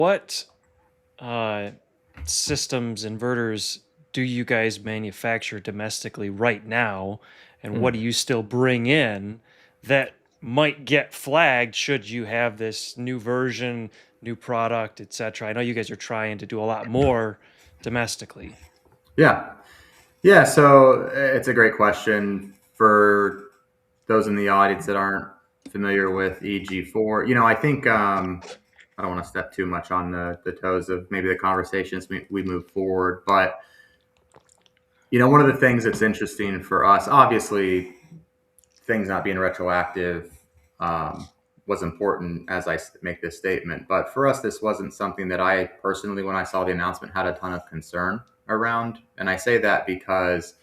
What systems, inverters do you guys manufacture domestically right now? And what do you still bring in that might get flagged should you have this new version, new product, etc.? I know you guys are trying to do a lot more domestically. Yeah. Yeah. So it's a great question for those in the audience that aren't familiar with EG4. I think I don't want to step too much on the toes of maybe the conversations we move forward. But, one of the things that's interesting for us, obviously, things not being retroactive was important as I make this statement. But for us, this wasn't something that I personally, when I saw the announcement, had a ton of concern around. And I say that because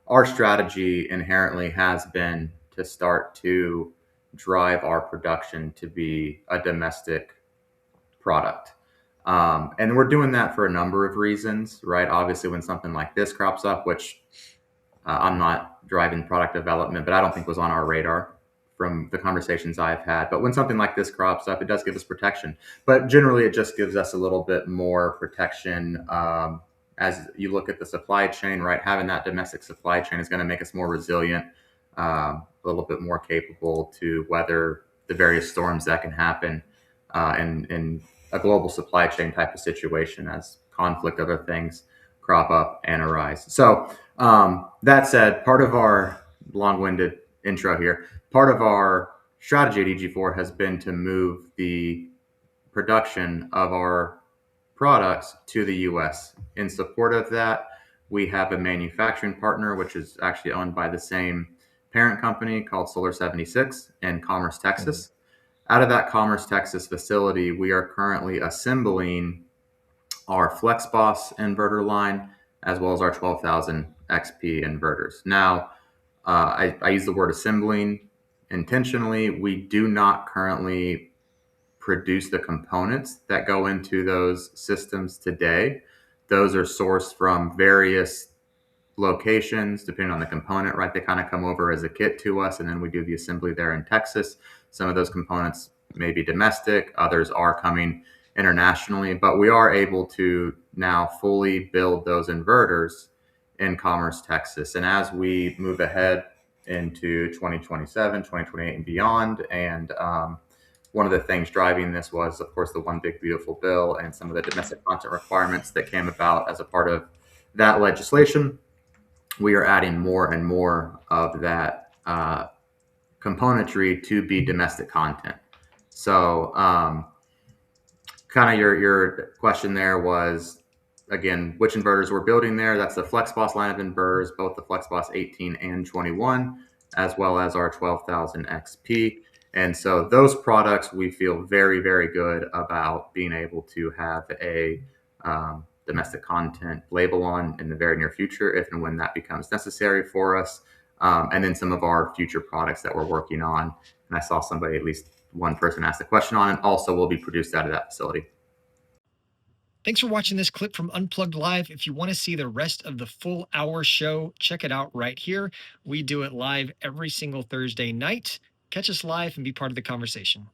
our strategy inherently has been to start to drive our production to be a domestic product. And we're doing that for a number of reasons, right? Obviously, when something like this crops up, which I'm not driving product development, but I don't think was on our radar from the conversations I've had. But when something like this crops up, it does give us protection. But generally, it just gives us a little bit more protection as you look at the supply chain, right? Having that domestic supply chain is going to make us more resilient, a little bit more capable to weather the various storms that can happen in a global supply chain type of situation as conflict, other things crop up and arise. So that said, part of our long-winded intro here, part of our strategy at EG4 has been to move the production of our products to the US. In support of that, we have a manufacturing partner, which is actually owned by the same parent company called Solar 76 in Commerce, Texas. Out of that Commerce, Texas facility, we are currently assembling our FlexBOSS inverter line as well as our 12,000 XP inverters. Now, I use the word assembling intentionally. We do not currently produce the components that go into those systems today. Those are sourced from various locations, depending on the component, right? They kind of come over as a kit to us, and then we do the assembly there in Texas. Some of those components may be domestic, others are coming internationally, but we are able to now fully build those inverters in Commerce, Texas. And as we move ahead into 2027, 2028, and beyond, and one of the things driving this was, of course, the One Big Beautiful Bill and some of the domestic content requirements that came about as a part of that legislation. We are adding more and more of that componentry to be domestic content. So, kind of your question there was, again, which inverters we're building there. That's the FlexBOSS line of inverters, both the FlexBOSS 18 and 21, as well as our 12,000 XP. And so those products, we feel very, very good about being able to have a domestic content label on in the very near future, if and when that becomes necessary for us. And then some of our future products that we're working on. And I saw somebody, at least one person asked the question on it, also will be produced out of that facility. Thanks for watching this clip from Unplugged Live. If you want to see the rest of the full hour show, check it out right here. We do it live every single Thursday night. Catch us live and be part of the conversation.